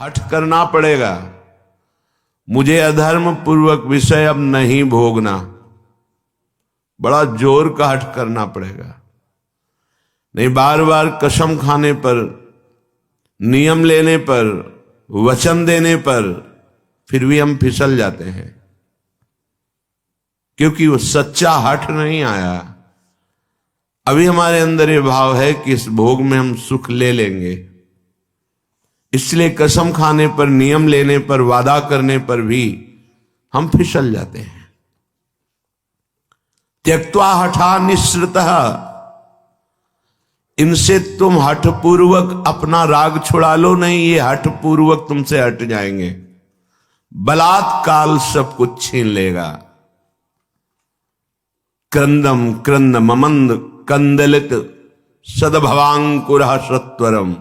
हठ करना पड़ेगा। मुझे अधर्म पूर्वक विषय अब नहीं भोगना, बड़ा जोर का हठ करना पड़ेगा। नहीं बार बार कसम खाने पर, नियम लेने पर, वचन देने पर फिर भी हम फिसल जाते हैं, क्योंकि वो सच्चा हठ नहीं आया। अभी हमारे अंदर ये भाव है कि इस भोग में हम सुख ले लेंगे, इसलिए कसम खाने पर, नियम लेने पर, वादा करने पर भी हम फिसल जाते हैं। त्यक्त्वा हठा निःसृतः, इनसे तुम हठपूर्वक अपना राग छुड़ा लो नहीं, ये हठपूर्वक तुमसे हट जाएंगे। बलात्काल सब कुछ छीन लेगा। क्रंदम क्रंद ममंद कंदलित सदभवांकुर सत्वरम।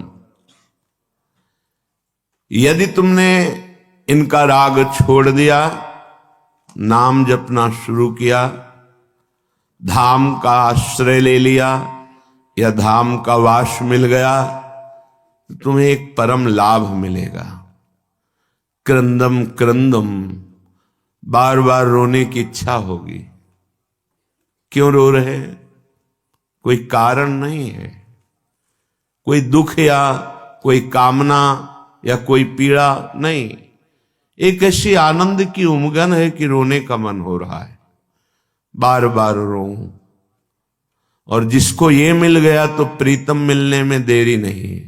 यदि तुमने इनका राग छोड़ दिया, नाम जपना शुरू किया, धाम का आश्रय ले लिया या धाम का वास मिल गया, तो तुम्हें एक परम लाभ मिलेगा। क्रंदम क्रंदम, बार बार रोने की इच्छा होगी। क्यों रो रहे हैं? कोई कारण नहीं है, कोई दुख या कोई कामना या कोई पीड़ा नहीं, एक ऐसी आनंद की उमगन है कि रोने का मन हो रहा है। बार बार रो, और जिसको ये मिल गया तो प्रीतम मिलने में देरी नहीं।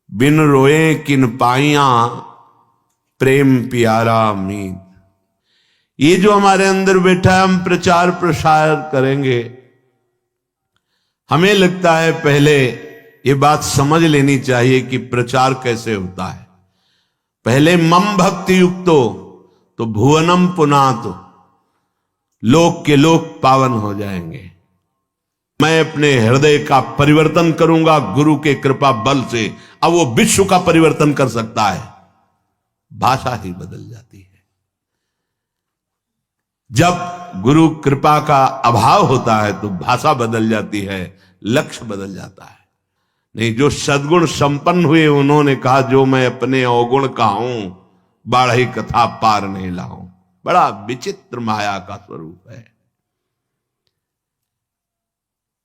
बिन रोए किन पाइया प्रेम प्यारा मीत। ये जो हमारे अंदर बैठा है, हम प्रचार प्रसार करेंगे। हमें लगता है पहले ये बात समझ लेनी चाहिए कि प्रचार कैसे होता है। पहले मम भक्ति युक्तो तो भुवनम पुनातो, लोक के लोक पावन हो जाएंगे। मैं अपने हृदय का परिवर्तन करूंगा गुरु के कृपा बल से। अब वो विश्व का परिवर्तन कर सकता है, भाषा ही बदल जाती है। जब गुरु कृपा का अभाव होता है तो भाषा बदल जाती है, लक्ष्य बदल जाता है। नहीं, जो सद्गुण संपन्न हुए उन्होंने कहा, जो मैं अपने अवगुण का हूं, बाढ़ी कथा पार नहीं लाऊं। बड़ा विचित्र माया का स्वरूप है।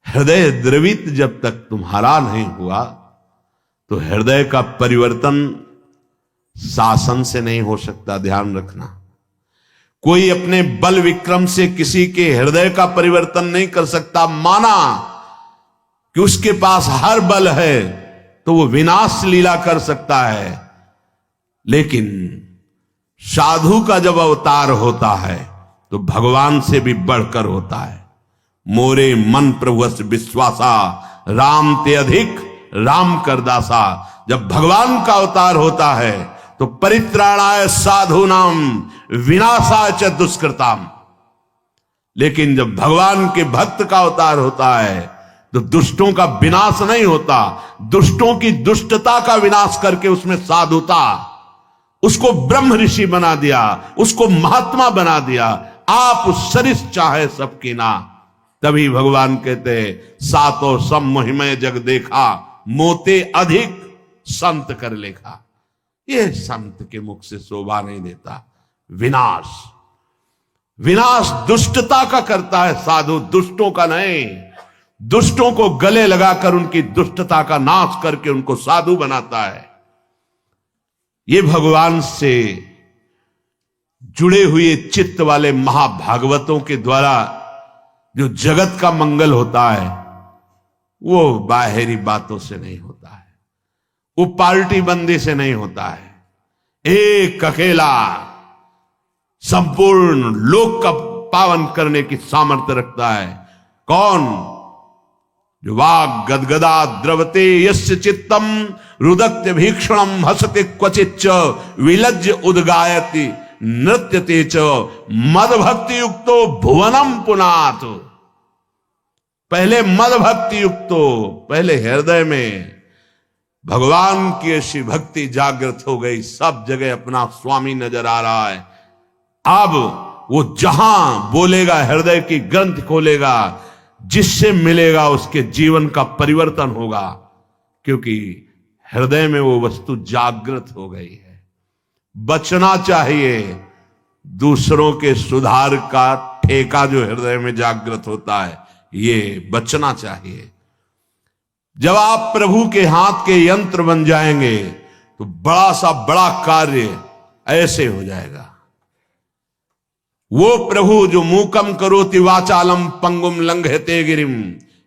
हृदय द्रवित जब तक तुम्हारा नहीं हुआ तो हृदय का परिवर्तन शासन से नहीं हो सकता। ध्यान रखना, कोई अपने बल विक्रम से किसी के हृदय का परिवर्तन नहीं कर सकता। माना कि उसके पास हर बल है तो वो विनाश लीला कर सकता है, लेकिन साधु का जब अवतार होता है तो भगवान से भी बढ़कर होता है। मोरे मन प्रभुस विश्वासा, राम ते अधिक राम कर दासा। जब भगवान का अवतार होता है तो परित्राणाय साधूनाम विनाशाय च दुष्कृताम। लेकिन जब भगवान के भक्त का अवतार होता है तो दुष्टों का विनाश नहीं होता, दुष्टों की दुष्टता का विनाश करके उसमें साधुता, उसको ब्रह्म ऋषि बना दिया, उसको महात्मा बना दिया। आप सरिस चाहे सबकी ना। तभी भगवान कहते हैं, सातो सम मोहिमय जग देखा, मोते अधिक संत कर लेखा। यह संत के मुख से शोभा नहीं देता। विनाश, विनाश दुष्टता का करता है साधु, दुष्टों का नहीं। दुष्टों को गले लगाकर उनकी दुष्टता का नाश करके उनको साधु बनाता है। ये भगवान से जुड़े हुए चित्त वाले महाभागवतों के द्वारा जो जगत का मंगल होता है, वो बाहरी बातों से नहीं होता है, वो पार्टी बंदी से नहीं होता है। एक अकेला संपूर्ण लोक का पावन करने की सामर्थ्य रखता है। कौन? जो वाग गदगदा द्रवते यस्य चित्तम रुदक्त्य भीक्षणम हसते क्वचिच्च विलज्ज उद्गायति नृत्यते च मद भक्ति युक्तो भुवनम पुनात। पहले मद भक्ति युक्तो, पहले हृदय में भगवान की ऐसी भक्ति जागृत हो गई, सब जगह अपना स्वामी नजर आ रहा है। अब वो जहां बोलेगा, हृदय की ग्रंथ खोलेगा, जिससे मिलेगा उसके जीवन का परिवर्तन होगा, क्योंकि हृदय में वो वस्तु जागृत हो गई है। बचना चाहिए दूसरों के सुधार का ठेका जो हृदय में जागृत होता है, ये बचना चाहिए। जब आप प्रभु के हाथ के यंत्र बन जाएंगे तो बड़ा सा बड़ा कार्य ऐसे हो जाएगा। वो प्रभु जो मूकम करोति वाचालम पंगुम लंघयते गिरिम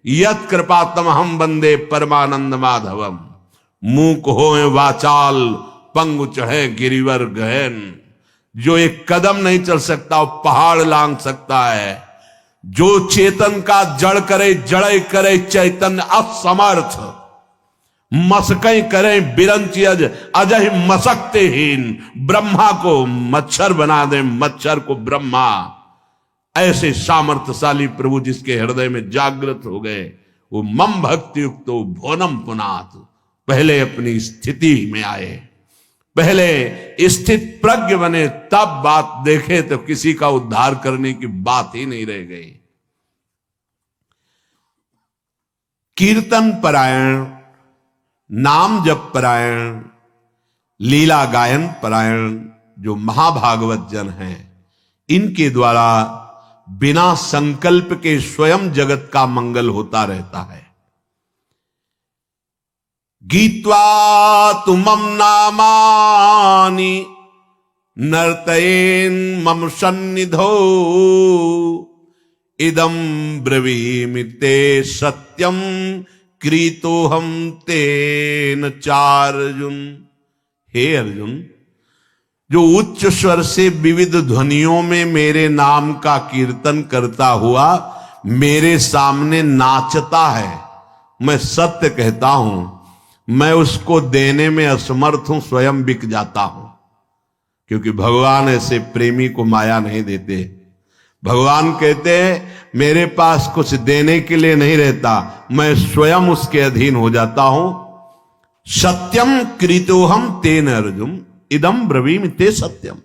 यत कृपातम हम वंदे परमानंद माधवम। मूक होए वाचाल पंगु चढ़े गिरिवर गहन। जो एक कदम नहीं चल सकता वो पहाड़ लांग सकता है। जो चेतन का जड़ करे जड़े करे चैतन्य असमर्थ। मसकई करे बिरंची अजय मसकते हीन। ब्रह्मा को मच्छर बना दे मच्छर को ब्रह्मा। ऐसे सामर्थ्यशाली प्रभु जिसके हृदय में जागृत हो गए, वो मम भक्ति युक्त भोनम पुनात। पहले अपनी स्थिति में आए, पहले स्थित प्रज्ञ बने, तब बात देखे तो किसी का उद्धार करने की बात ही नहीं रह गई। कीर्तन परायण, नाम जप परायण, लीला गायन परायण जो महाभागवत जन हैं, इनके द्वारा बिना संकल्प के स्वयं जगत का मंगल होता रहता है। गीत्वा तुमम नामानि नर्तयेन मम सन्निधौ इदं ब्रवीमि ते सत्यम क्रीतोहम तेन चार्जुन। हे अर्जुन, जो उच्च स्वर से विविध ध्वनियों में मेरे नाम का कीर्तन करता हुआ मेरे सामने नाचता है, मैं सत्य कहता हूं, मैं उसको देने में असमर्थ हूं, स्वयं बिक जाता हूं। क्योंकि भगवान ऐसे प्रेमी को माया नहीं देते। भगवान कहते हैं मेरे पास कुछ देने के लिए नहीं रहता, मैं स्वयं उसके अधीन हो जाता हूं। सत्यम कृतोहम तेन अर्जुन इदम ब्रवीमि ते सत्यम।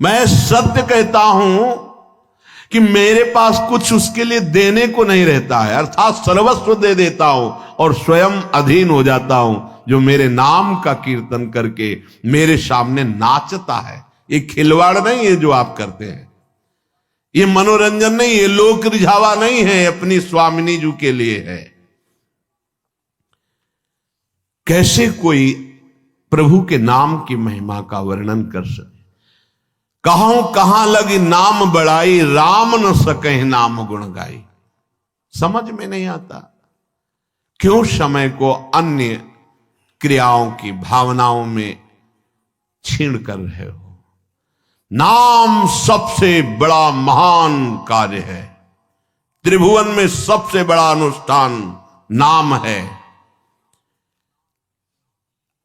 मैं सत्य कहता हूं कि मेरे पास कुछ उसके लिए देने को नहीं रहता है, अर्थात सर्वस्व दे देता हूं और स्वयं अधीन हो जाता हूं। जो मेरे नाम का कीर्तन करके मेरे सामने नाचता है। ये खिलवाड़ नहीं है जो आप करते हैं, ये मनोरंजन नहीं है, लोक रिझावा नहीं है, अपनी स्वामिनी जी के लिए है। कैसे कोई प्रभु के नाम की महिमा का वर्णन कर सके। कहां लगी नाम बढ़ाई, राम न सके नाम गुण गाई। समझ में नहीं आता। क्यों समय को अन्य क्रियाओं की भावनाओं में छीन कर रहे हो। नाम सबसे बड़ा महान कार्य है। त्रिभुवन में सबसे बड़ा अनुष्ठान नाम है।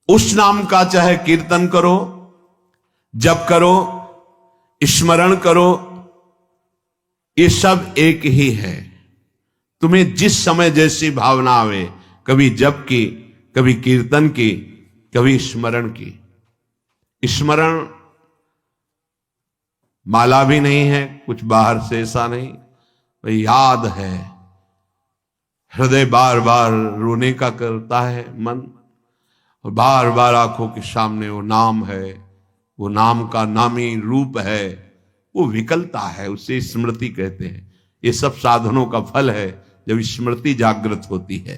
उस नाम का चाहे कीर्तन करो, जप करो, स्मरण करो, ये सब एक ही है। तुम्हें जिस समय जैसी भावना आवे, कभी जप की, कभी कीर्तन की, कभी स्मरण की। स्मरण माला भी नहीं है, कुछ बाहर से ऐसा नहीं, वही याद है। हृदय बार बार रोने का करता है मन, और बार बार आंखों के सामने वो नाम है, वो नाम का नामी रूप है, वो विकलता है, उसे स्मृति कहते हैं। ये सब साधनों का फल है जब स्मृति जागृत होती है।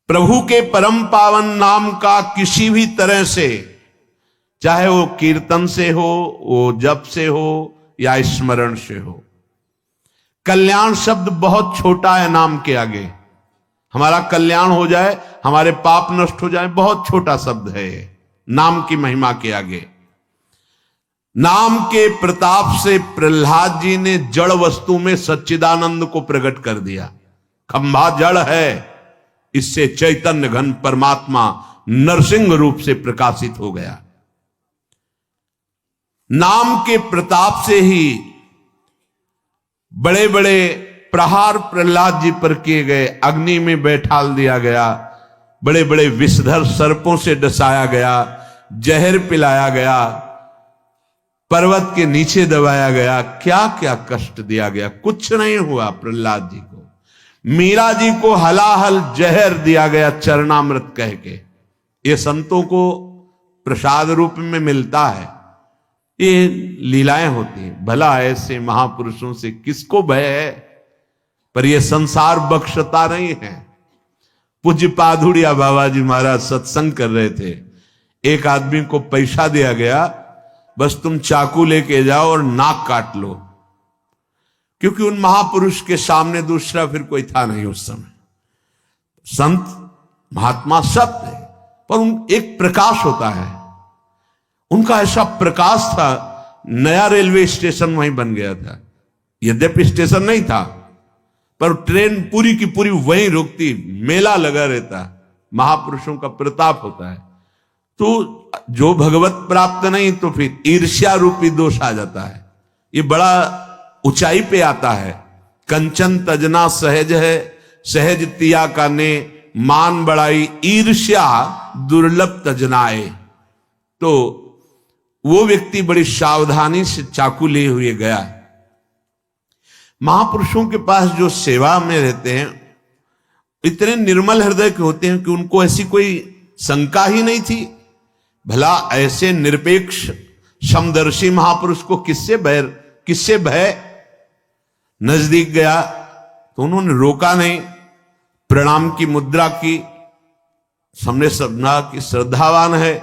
प्रभु के परम पावन नाम का किसी भी तरह से, चाहे वो कीर्तन से हो, वो जप से हो या स्मरण से हो। कल्याण शब्द बहुत छोटा है नाम के आगे। हमारा कल्याण हो जाए, हमारे पाप नष्ट हो जाए, बहुत छोटा शब्द है नाम की महिमा के आगे। नाम के प्रताप से प्रहलाद जी ने जड़ वस्तु में सच्चिदानंद को प्रकट कर दिया। खंभा जड़ है, इससे चैतन्य घन परमात्मा नरसिंह रूप से प्रकाशित हो गया। नाम के प्रताप से ही बड़े बड़े प्रहार प्रहलाद जी पर किए गए, अग्नि में बैठाल दिया गया, बड़े बड़े विषधर सर्पों से डसाया गया, जहर पिलाया गया, पर्वत के नीचे दबाया गया, क्या क्या कष्ट दिया गया, कुछ नहीं हुआ प्रहलाद जी को। मीरा जी को हलाहल जहर दिया गया चरणामृत कह के, ये संतों को प्रसाद रूप में मिलता है, ये लीलाएं होती हैं। भला ऐसे महापुरुषों से किसको भय है, पर यह संसार बख्शता नहीं है। पूज्य पाधुड़िया बाबा जी महाराज सत्संग कर रहे थे, एक आदमी को पैसा दिया गया, बस तुम चाकू लेके जाओ और नाक काट लो, क्योंकि उन महापुरुष के सामने दूसरा फिर कोई था नहीं उस समय। संत महात्मा सब थे, पर एक प्रकाश होता है, उनका ऐसा प्रकाश था। नया रेलवे स्टेशन वहीं बन गया था, यद्यपि स्टेशन नहीं था, पर ट्रेन पूरी की पूरी वहीं रुकती, मेला लगा रहता। महापुरुषों का प्रताप होता है। तो जो भगवत प्राप्त नहीं तो फिर ईर्ष्या रूपी दोष आ जाता है, ये बड़ा ऊंचाई पे आता है। कंचन तजना सहज है, सहज तिया का ने मान बढ़ाई, ईर्ष्या दुर्लभ तजनाए। तो वो व्यक्ति बड़ी सावधानी से चाकू लिए हुए गया। महापुरुषों के पास जो सेवा में रहते हैं इतने निर्मल हृदय के होते हैं कि उनको ऐसी कोई शंका ही नहीं थी। भला ऐसे निरपेक्ष समदर्शी महापुरुष को किससे भय। नजदीक गया तो उन्होंने रोका नहीं, प्रणाम की मुद्रा की, सामने समझा कि श्रद्धावान है,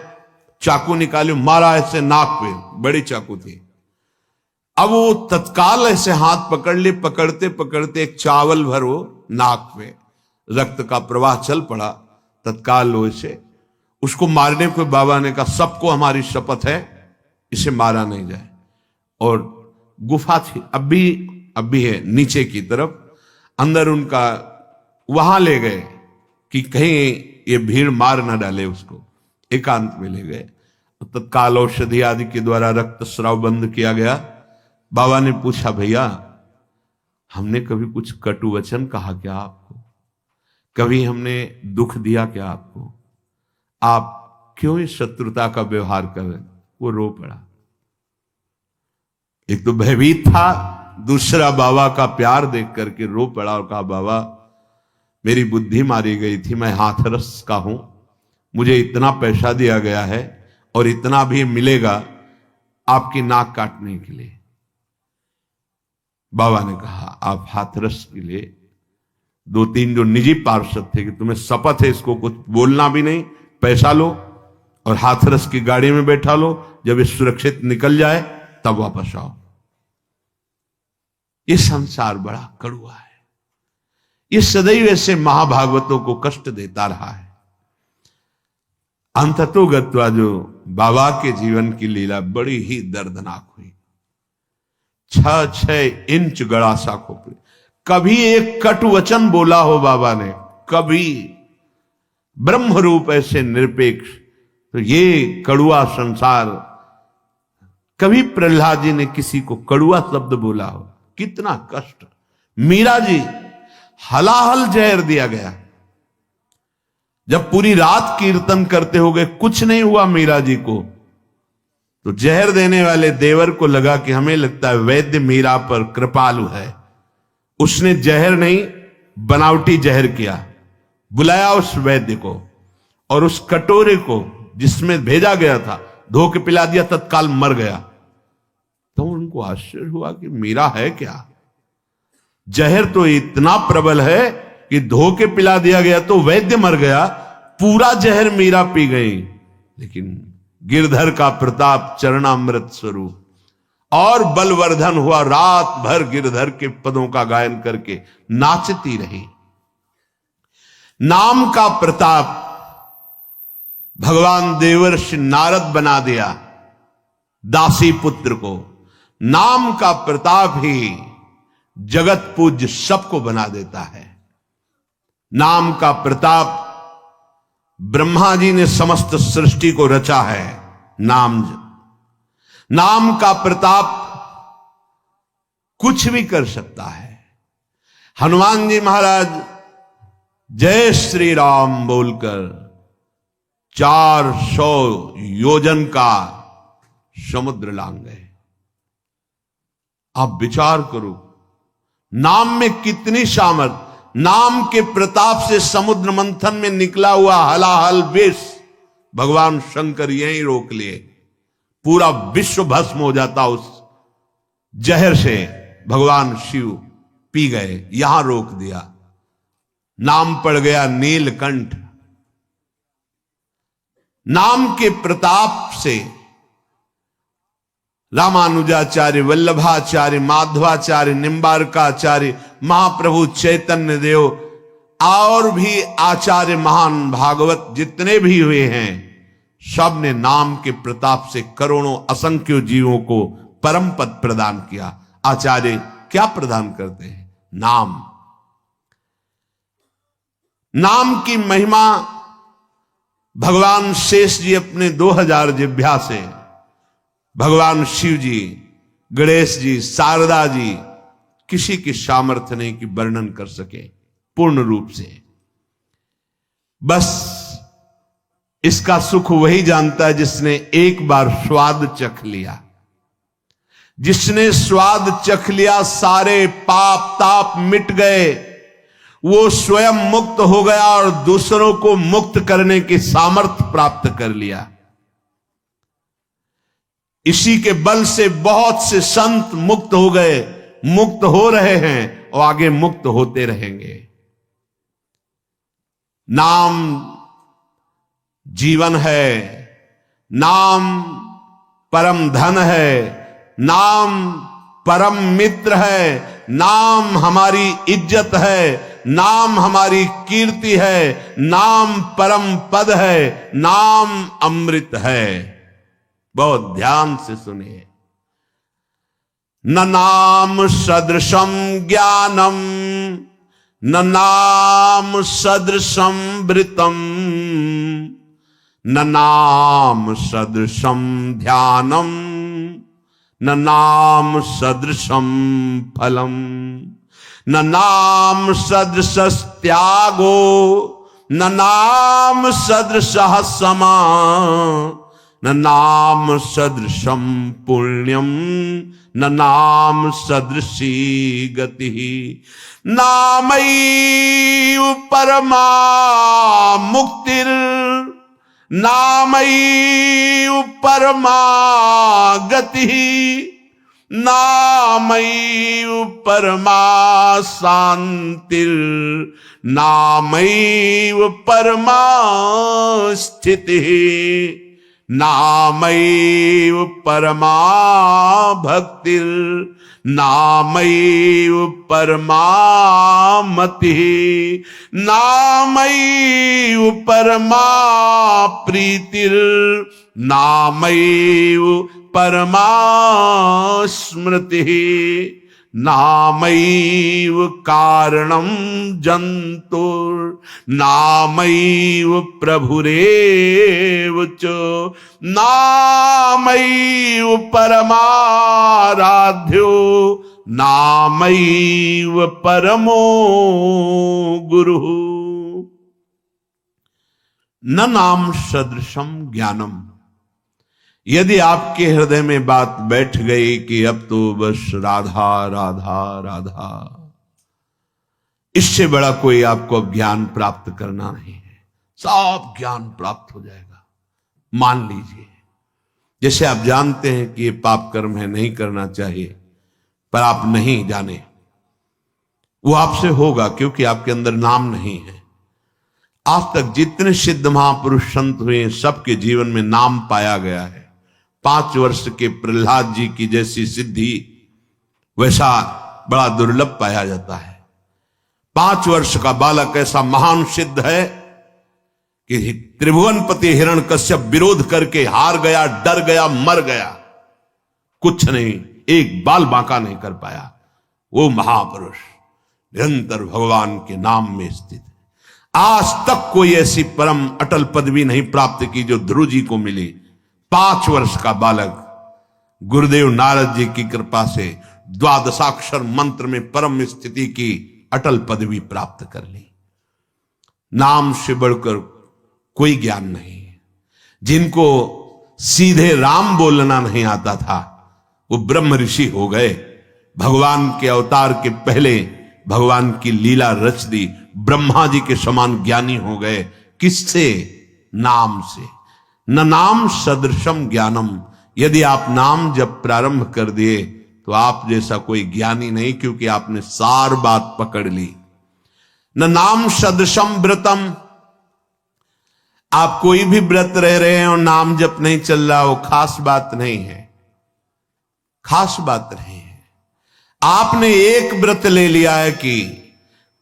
चाकू निकाली, मारा ऐसे नाक पे, बड़ी चाकू थी। अब वो तत्काल ऐसे हाथ पकड़ ले, पकड़ते पकड़ते एक चावल भर वो नाक पे, रक्त का प्रवाह चल पड़ा। तत्काल वो इसे उसको मारने को बाबा ने कहा, सबको हमारी शपथ है इसे मारा नहीं जाए। और गुफा थी, अब भी है नीचे की तरफ, अंदर उनका वहां ले गए कि कहीं ये भीड़ मार ना डाले उसको, एकांत में ले गए। तत्काल औषधि आदि के द्वारा रक्त स्राव बंद किया गया। बाबा ने पूछा, भैया हमने कभी कुछ कटु वचन कहा क्या आपको, कभी हमने दुख दिया क्या आपको, आप क्यों इस शत्रुता का व्यवहार कर रहे? वो रो पड़ा। एक तो भयभीत था, दूसरा बाबा का प्यार देख करके रो पड़ा और कहा, बाबा मेरी बुद्धि मारी गई थी, मैं हाथरस का हूं, मुझे इतना पैसा दिया गया है और इतना भी मिलेगा आपकी नाक काटने के लिए। बाबा ने कहा, आप हाथरस के लिए 2-3 जो निजी पार्षद थे कि तुम्हें शपथ है इसको कुछ बोलना भी नहीं, पैसा लो और हाथरस की गाड़ी में बैठा लो, जब ये सुरक्षित निकल जाए तब वापस आओ। ये संसार बड़ा कड़वा है, ये सदैव ऐसे महाभागवतों को कष्ट देता रहा है। अंततोगत्वा जो बाबा के जीवन की लीला बड़ी ही दर्दनाक हुई। 6-6 इंच गड़ा सा खोपड़ी, कभी एक कटु वचन बोला हो बाबा ने, कभी ब्रह्म रूप ऐसे निरपेक्ष, तो ये कड़ुआ संसार, कभी प्रहलाद जी ने किसी को कड़ुआ शब्द बोला हो, कितना कष्ट। मीरा जी हलाहल जहर दिया गया, जब पूरी रात कीर्तन करते हो गए कुछ नहीं हुआ मीरा जी को, तो जहर देने वाले देवर को लगा कि हमें लगता है वैद्य मीरा पर कृपालु है, उसने जहर नहीं बनावटी जहर किया, बुलाया उस वैद्य को और उस कटोरे को जिसमें भेजा गया था धो के पिला दिया, तत्काल मर गया। तो उनको आश्चर्य हुआ कि मीरा है क्या, जहर तो इतना प्रबल है कि धो के पिला दिया गया तो वैद्य मर गया, पूरा जहर मीरा पी गई। लेकिन गिरधर का प्रताप चरणामृत स्वरूप और बलवर्धन हुआ, रात भर गिरधर के पदों का गायन करके नाचती रही। नाम का प्रताप भगवान देवर्षि नारद बना दिया दासी पुत्र को, नाम का प्रताप ही जगत पूज्य सबको बना देता है। नाम का प्रताप ब्रह्मा जी ने समस्त सृष्टि को रचा है, नाम का प्रताप कुछ भी कर सकता है। हनुमान जी महाराज जय श्री राम बोलकर 400 योजन का समुद्र लांग गए। आप विचार करो, नाम में कितनी सामर्थ, नाम के प्रताप से समुद्र मंथन में निकला हुआ हलाहल विष भगवान शंकर यहीं रोक लिए, पूरा विश्व भस्म हो जाता उस जहर से। भगवान शिव पी गए, यहां रोक दिया। नाम पड़ गया नीलकंठ। नाम के प्रताप से रामानुजाचार्य, वल्लभाचार्य, माधवाचार्य, निम्बारकाचार्य, महाप्रभु चैतन्य देव और भी आचार्य महान भागवत जितने भी हुए हैं, सब ने नाम के प्रताप से करोड़ों असंख्य जीवों को परम पद प्रदान किया। आचार्य क्या प्रदान करते हैं? नाम। नाम की महिमा भगवान शेष जी अपने 2000 जिह्वा से, भगवान शिव जी, गणेश जी, शारदा जी, किसी की सामर्थ्य नहीं कि वर्णन कर सके पूर्ण रूप से। बस इसका सुख वही जानता है जिसने एक बार स्वाद चख लिया। जिसने स्वाद चख लिया, सारे पाप ताप मिट गए, वो स्वयं मुक्त हो गया और दूसरों को मुक्त करने की सामर्थ्य प्राप्त कर लिया। इसी के बल से बहुत से संत मुक्त हो गए, मुक्त हो रहे हैं और आगे मुक्त होते रहेंगे। नाम जीवन है, नाम परम धन है, नाम परम मित्र है, नाम हमारी इज्जत है, नाम हमारी कीर्ति है, नाम परम पद है, नाम अमृत है। बहुत ध्यान से सुनिए। न नाम सदृशम ज्ञानम, न नाम सदृशम वृतम, न नाम सदृशम ध्यानम, न नाम सदृशम फलम, न नाम सदृश त्यागो, न नाम सदृश समा, न नाम सदृशम पुण्यम, न नाम सदृशी गति। नामैव परमा मुक्तिर, नामैव परमा गति, नामैव परमा शांतिर्, नामैव परमा स्थितिः, नामैव परमा भक्तिर्, नामैव परमा मतिः, नामैव परमा प्रीतिर्, नामैव परमा स्मृतिः, नामैव कारणं जन्तुर्, नामैव प्रभुरेव च, नामैव परमाराध्यो, नामैव परमो गुरुः। न नाम सदृशम ज्ञानम। यदि आपके हृदय में बात बैठ गई कि अब तो बस राधा राधा राधा, इससे बड़ा कोई आपको ज्ञान प्राप्त करना नहीं है, सब ज्ञान प्राप्त हो जाएगा। मान लीजिए, जैसे आप जानते हैं कि ये पाप कर्म है, नहीं करना चाहिए, पर आप नहीं जाने, वो आपसे होगा क्योंकि आपके अंदर नाम नहीं है। आज तक जितने सिद्ध महापुरुष संत हुए, सबके जीवन में नाम पाया गया है। 5 वर्ष के प्रहलाद जी की जैसी सिद्धि वैसा बड़ा दुर्लभ पाया जाता है। 5 वर्ष का बालक ऐसा महान सिद्ध है कि त्रिभुवनपति हिरण्यकश्यप विरोध करके हार गया, डर गया, मर गया, कुछ नहीं, एक बाल बांका नहीं कर पाया। वो महापुरुष निरंतर भगवान के नाम में स्थित है। आज तक कोई ऐसी परम अटल पदवी नहीं प्राप्त की जो ध्रुव जी को मिली। 5 वर्ष का बालक गुरुदेव नारद जी की कृपा से द्वादशाक्षर मंत्र में परम स्थिति की अटल पदवी प्राप्त कर ली। नाम से बढ़कर कोई ज्ञान नहीं है। जिनको सीधे राम बोलना नहीं आता था, वो ब्रह्म ऋषि हो गए। भगवान के अवतार के पहले भगवान की लीला रच दी, ब्रह्मा जी के समान ज्ञानी हो गए। किससे? नाम से। न नाम सदृशम ज्ञानम, यदि आप नाम जब प्रारंभ कर दिए तो आप जैसा कोई ज्ञानी नहीं, क्योंकि आपने सार बात पकड़ ली। न नाम सदृशम व्रतम, आप कोई भी व्रत रह रहे हैं और नाम जप नहीं चल रहा, वो खास बात नहीं है, खास बात नहीं है। आपने एक व्रत ले लिया है कि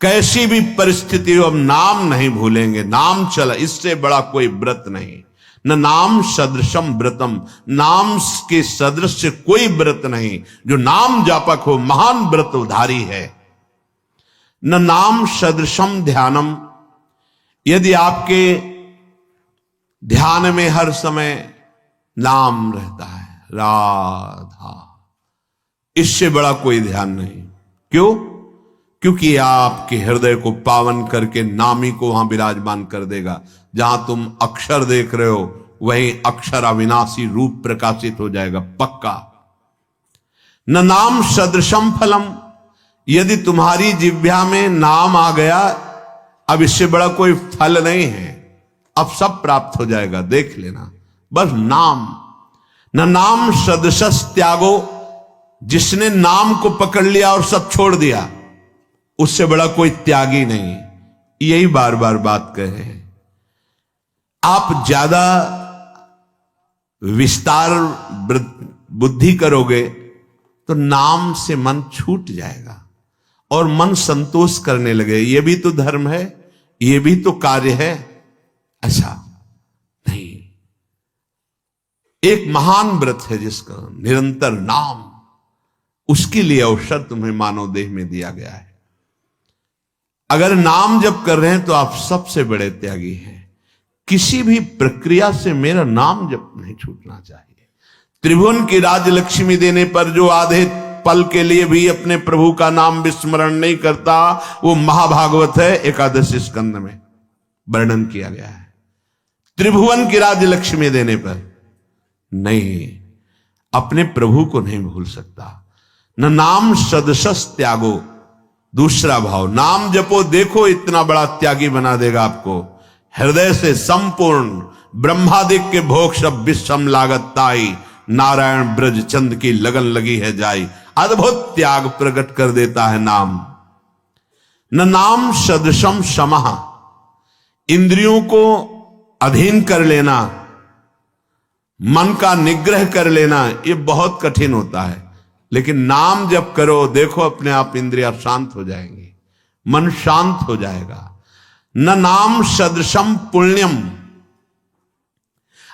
कैसी भी परिस्थिति हो हम नाम नहीं भूलेंगे, नाम चला, इससे बड़ा कोई व्रत नहीं। न नाम सदृशम व्रतम, नाम के सदृश कोई व्रत नहीं। जो नाम जापक हो महान व्रतधारी है। न नाम सदृशम ध्यानम, यदि आपके ध्यान में हर समय नाम रहता है, राधा, इससे बड़ा कोई ध्यान नहीं। क्यों? क्योंकि आपके हृदय को पावन करके नामी को वहां विराजमान कर देगा। जहां तुम अक्षर देख रहे हो वहीं अक्षर अविनाशी रूप प्रकाशित हो जाएगा, पक्का। न नाम सदृशम फलम, यदि तुम्हारी जिह्वा में नाम आ गया, अब इससे बड़ा कोई फल नहीं है, अब सब प्राप्त हो जाएगा, देख लेना, बस नाम। न नाम सदृशस त्यागो, जिसने नाम को पकड़ लिया और सब छोड़ दिया, उससे बड़ा कोई त्यागी नहीं। यही बार बार बात कह रहे हैं। आप ज्यादा विस्तार बुद्धि करोगे तो नाम से मन छूट जाएगा और मन संतोष करने लगे, ये भी तो धर्म है, ये भी तो कार्य है। ऐसा नहीं, एक महान व्रत है जिसका निरंतर नाम, उसके लिए अवसर तुम्हें मानव देह में दिया गया है। अगर नाम जप कर रहे हैं तो आप सबसे बड़े त्यागी हैं। किसी भी प्रक्रिया से मेरा नाम जप नहीं छूटना चाहिए। त्रिभुवन की राजलक्ष्मी देने पर जो आधे पल के लिए भी अपने प्रभु का नाम विस्मरण नहीं करता, वो महाभागवत है, एकादश स्कंद में वर्णन किया गया है। त्रिभुवन की राजलक्ष्मी देने पर नहीं, अपने प्रभु को नहीं भूल सकता। न नाम सदसस त्यागो, दूसरा भाव, नाम जपो, देखो इतना बड़ा त्यागी बना देगा आपको। हृदय से संपूर्ण ब्रह्मादिक के भोग सब विषम लागत ताई, नारायण ब्रज चंद की लगन लगी है जाई। अद्भुत त्याग प्रकट कर देता है नाम। न नाम सदृशम समः, इंद्रियों को अधीन कर लेना, मन का निग्रह कर लेना, ये बहुत कठिन होता है। लेकिन नाम जब करो, देखो अपने आप इंद्रियां शांत हो जाएंगी, मन शांत हो जाएगा। न नाम सदृशम पुण्यम,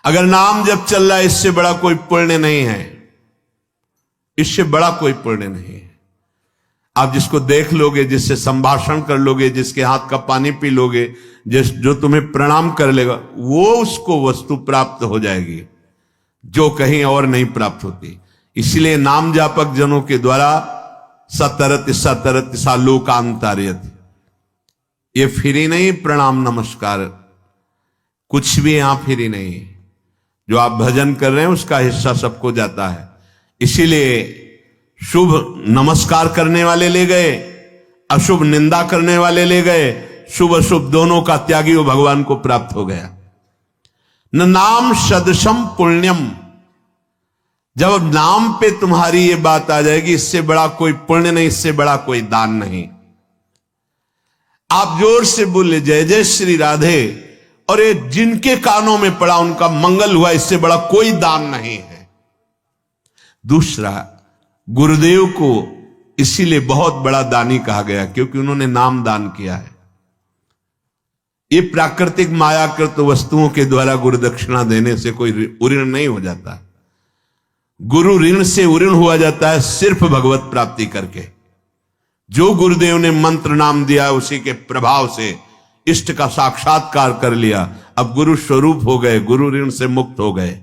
अगर नाम जब चल रहा है, इससे बड़ा कोई पुण्य नहीं है, इससे बड़ा कोई पुण्य नहीं है। आप जिसको देख लोगे, जिससे संभाषण कर लोगे, जिसके हाथ का पानी पी लोगे, जो तुम्हें प्रणाम कर लेगा, वो उसको वस्तु प्राप्त हो जाएगी जो कहीं और नहीं प्राप्त होती। इसलिए नाम जापक जनों के द्वारा सतरत सतरत सा लोकांतरियत, ये फ्री नहीं, प्रणाम नमस्कार कुछ भी यहां फ्री नहीं। जो आप भजन कर रहे हैं उसका हिस्सा सबको जाता है। इसीलिए शुभ नमस्कार करने वाले ले गए, अशुभ निंदा करने वाले ले गए, शुभ अशुभ दोनों का त्यागी वो भगवान को प्राप्त हो गया। न नाम सदृशम पुण्यम, जब नाम पे तुम्हारी ये बात आ जाएगी, इससे बड़ा कोई पुण्य नहीं, इससे बड़ा कोई दान नहीं। आप जोर से बोले जय जय श्री राधे, और ये जिनके कानों में पड़ा उनका मंगल हुआ, इससे बड़ा कोई दान नहीं है। दूसरा, गुरुदेव को इसीलिए बहुत बड़ा दानी कहा गया क्योंकि उन्होंने नाम दान किया है। ये प्राकृतिक मायाकृत वस्तुओं के द्वारा गुरु दक्षिणा देने से कोई ऋण नहीं हो जाता। गुरु ऋण से उऋण हुआ जाता है सिर्फ भगवत प्राप्ति करके। जो गुरुदेव ने मंत्र नाम दिया, उसी के प्रभाव से इष्ट का साक्षात्कार कर लिया, अब गुरु स्वरूप हो गए, गुरु ऋण से मुक्त हो गए।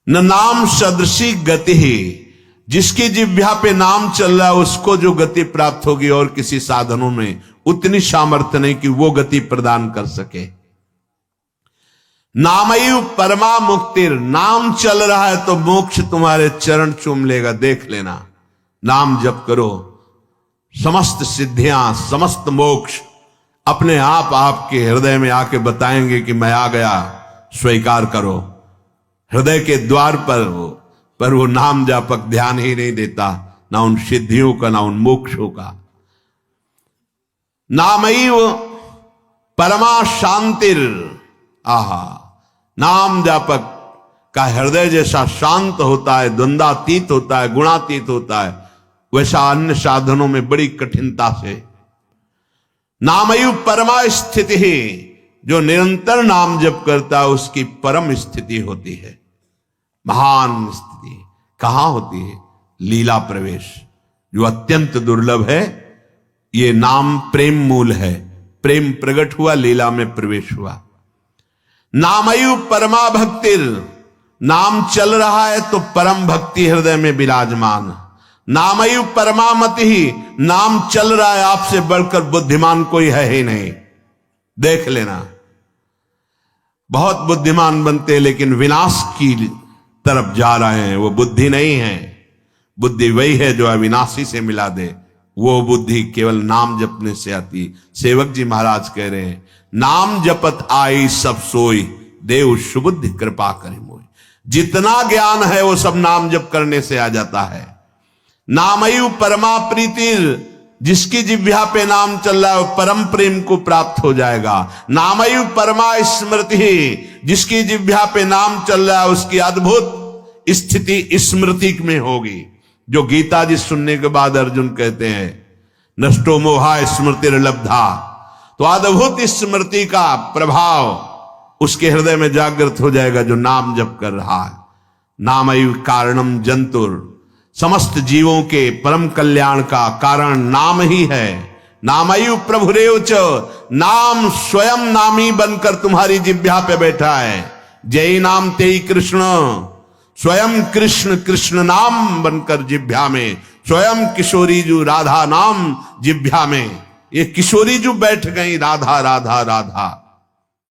न नाम सदृशी गति ही, जिसकी जिह्वा पे नाम चल रहा है उसको जो गति प्राप्त होगी, और किसी साधनों में उतनी सामर्थ्य नहीं कि वो गति प्रदान कर सके। नामयु परमा मुक्तिर, नाम चल रहा है तो मोक्ष तुम्हारे चरण चूम लेगा, देख लेना। नाम जप करो, समस्त सिद्धियां, समस्त मोक्ष अपने आप आपके हृदय में आके बताएंगे कि मैं आ गया, स्वीकार करो। हृदय के द्वार पर वो नाम जापक ध्यान ही नहीं देता, ना उन सिद्धियों का, ना उन मोक्षों का। नामैव परमा शांतिर, आहा, नाम जापक का हृदय जैसा शांत होता है, द्वंद्वातीत होता है, गुणातीत होता है, वैसा अन्य साधनों में बड़ी कठिनता से। नामैव परमा स्थिति ही, जो निरंतर नाम जप करता है उसकी परम स्थिति होती है, महान स्थिति। कहां होती है? लीला प्रवेश, जो अत्यंत दुर्लभ है। ये नाम प्रेम मूल है, प्रेम प्रकट हुआ, लीला में प्रवेश हुआ। नामैव परमा भक्तिर, नाम चल रहा है तो परम भक्ति हृदय में विराजमान। नामैव परमामति ही, नाम चल रहा है, आपसे बढ़कर बुद्धिमान कोई है ही नहीं। देख लेना, बहुत बुद्धिमान बनते हैं लेकिन विनाश की तरफ जा रहे हैं, वो बुद्धि नहीं है। बुद्धि वही है जो अविनाशी से मिला दे, वो बुद्धि केवल नाम जपने से आती। सेवक जी महाराज कह रहे हैं, नाम जपत आई सब सोई, देव सुबुद्धि कृपा करे मोई। जितना ज्ञान है वो सब नाम जप करने से आ जाता है। नामैव परमा प्रीतिर, जिसकी जिह्वा पे नाम चल रहा है वो परम प्रेम को प्राप्त हो जाएगा। नामैव परमा स्मृति, जिसकी जिह्वा पे नाम चल रहा है उसकी अद्भुत स्थिति स्मृति में होगी। जो गीता जी सुनने के बाद अर्जुन कहते हैं नष्टो मोहा स्मृतिर्लब्धा, तो अद्भुत स्मृति का प्रभाव उसके हृदय में जागृत हो जाएगा जो नाम जप कर रहा है। नामैव कारणम जंतुर, समस्त जीवों के परम कल्याण का कारण नाम ही है। नामैव प्रभुरेव च, नाम स्वयं नामी बनकर तुम्हारी जिह्वा पे बैठा है। जय नाम तेई कृष्ण, स्वयं कृष्ण कृष्ण नाम बनकर जिह्वा में, स्वयं किशोरी जू राधा नाम जिह्वा में। ये किशोरी जू बैठ गई, राधा राधा राधा।